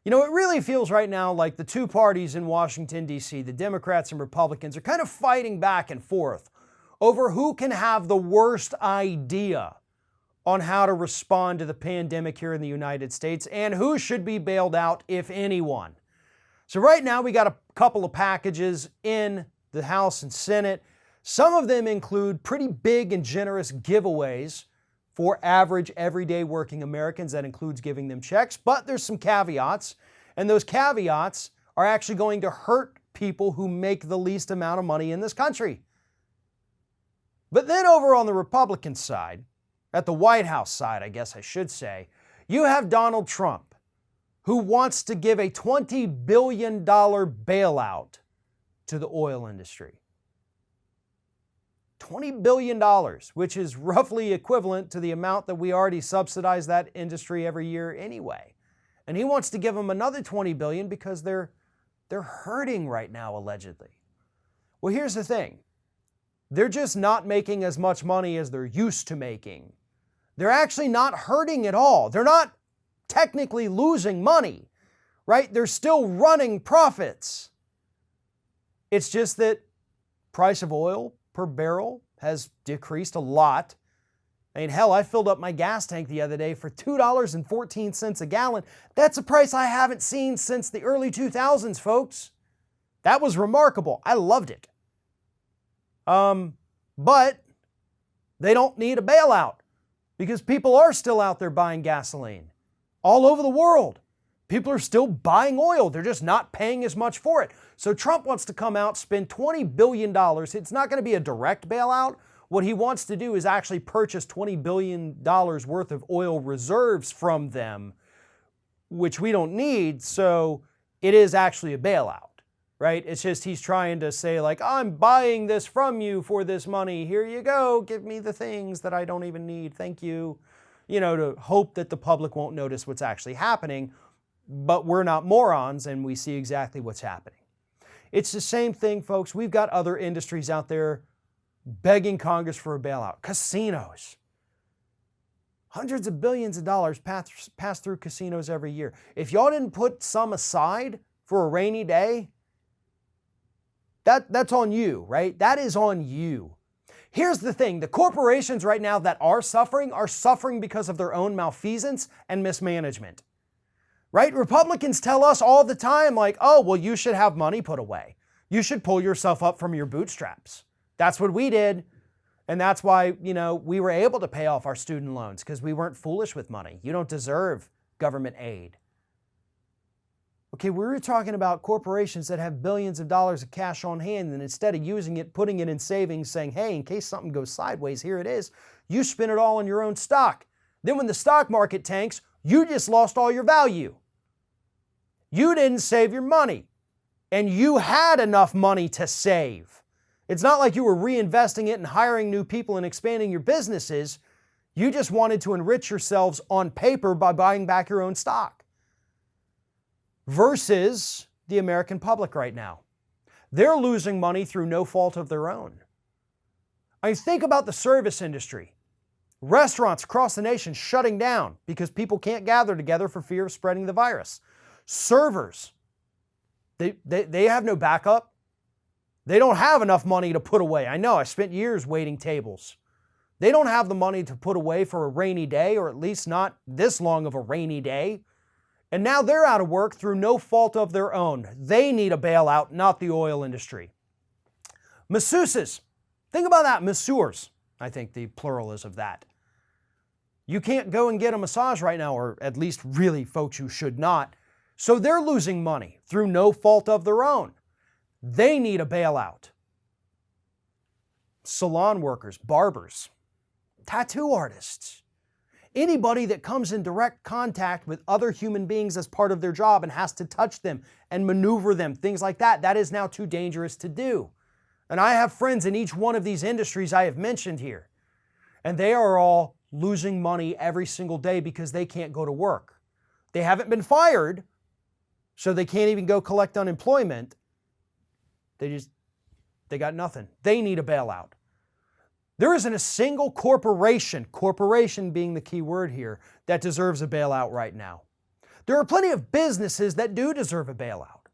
You know, it really feels right now like the two parties in Washington, D.C., the Democrats and Republicans, are kind of fighting back and forth over who can have the worst idea on how to respond to the pandemic here in the United States and who should be bailed out, if anyone. So right now we got a couple of packages in the House and Senate. Some of them include pretty big and generous giveaways for average, everyday working Americans. That includes giving them checks, but there's some caveats, and those caveats are actually going to hurt people who make the least amount of money in this country. But then over on the Republican side, at the White House side, I guess I should say, you have Donald Trump, who wants to give a $20 billion bailout to the oil industry. $20 billion, which is roughly equivalent to the amount that we already subsidize that industry every year anyway. And he wants to give them another $20 billion because they're hurting right now, allegedly. Well, here's the thing. They're just not making as much money as they're used to making. They're actually not hurting at all. They're not technically losing money, right? They're still running profits. It's just that price of oil per barrel has decreased a lot. I mean, hell, I filled up my gas tank the other day for $2.14 a gallon. That's a price I haven't seen since the early 2000s, folks. That was remarkable. I loved it. But they don't need a bailout because people are still out there buying gasoline all over the world. People are still buying oil. They're just not paying as much for it. So Trump wants to come out, spend $20 billion. It's not going to be a direct bailout. What he wants to do is actually purchase $20 billion worth of oil reserves from them, which we don't need. So it is actually a bailout, right? It's just he's trying to say like, I'm buying this from you for this money. Here you go. Give me the things that I don't even need. Thank you. You know, to hope that the public won't notice what's actually happening. But we're not morons and we see exactly what's happening. It's the same thing, folks. We've got other industries out there begging Congress for a bailout. Casinos. Hundreds of billions of dollars pass through casinos every year. If y'all didn't put some aside for a rainy day, that's on you, right? That is on you. Here's the thing. The corporations right now that are suffering because of their own malfeasance and mismanagement. Right? Republicans tell us all the time like, oh, well, you should have money put away. You should pull yourself up from your bootstraps. That's what we did. And that's why, we were able to pay off our student loans because we weren't foolish with money. You don't deserve government aid. Okay, we were talking about corporations that have billions of dollars of cash on hand, and instead of using it, putting it in savings, saying, hey, in case something goes sideways, here it is. You spend it all on your own stock. Then when the stock market tanks, you just lost all your value. You didn't save your money, and you had enough money to save. It's not like you were reinvesting it and hiring new people and expanding your businesses. You just wanted to enrich yourselves on paper by buying back your own stock. Versus the American public right now. They're losing money through no fault of their own. I mean, think about the service industry. Restaurants across the nation shutting down because people can't gather together for fear of spreading the virus. Servers, they have no backup. They don't have enough money to put away. I know, I spent years waiting tables. They don't have the money to put away for a rainy day, or at least not this long of a rainy day. And now they're out of work through no fault of their own. They need a bailout, not the oil industry. Masseuses, think about that, masseurs. I think the plural is of that. You can't go and get a massage right now, or at least really folks who should not. So they're losing money through no fault of their own. They need a bailout. Salon workers, barbers, tattoo artists, anybody that comes in direct contact with other human beings as part of their job and has to touch them and maneuver them, things like that, that is now too dangerous to do. And I have friends in each one of these industries I have mentioned here, and they are all losing money every single day because they can't go to work. They haven't been fired, so they can't even go collect unemployment. They got nothing. They need a bailout. There isn't a single corporation being the key word here, that deserves a bailout right now. There are plenty of businesses that do deserve a bailout.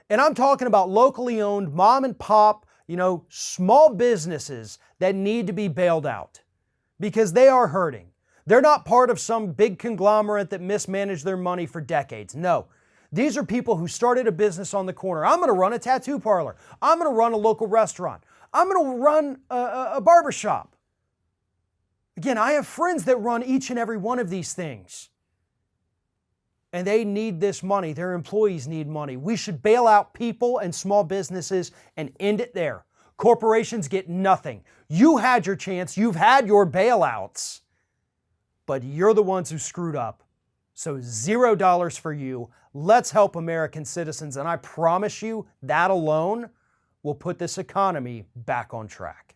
And I'm talking about locally owned mom and pop, small businesses that need to be bailed out because they are hurting. They're not part of some big conglomerate that mismanaged their money for decades. No, these are people who started a business on the corner. I'm going to run a tattoo parlor. I'm going to run a local restaurant. I'm going to run a barbershop. Again, I have friends that run each and every one of these things. And they need this money. Their employees need money. We should bail out people and small businesses and end it there. Corporations get nothing. You had your chance. You've had your bailouts. But you're the ones who screwed up. So $0 for you. Let's help American citizens. And I promise you that alone will put this economy back on track.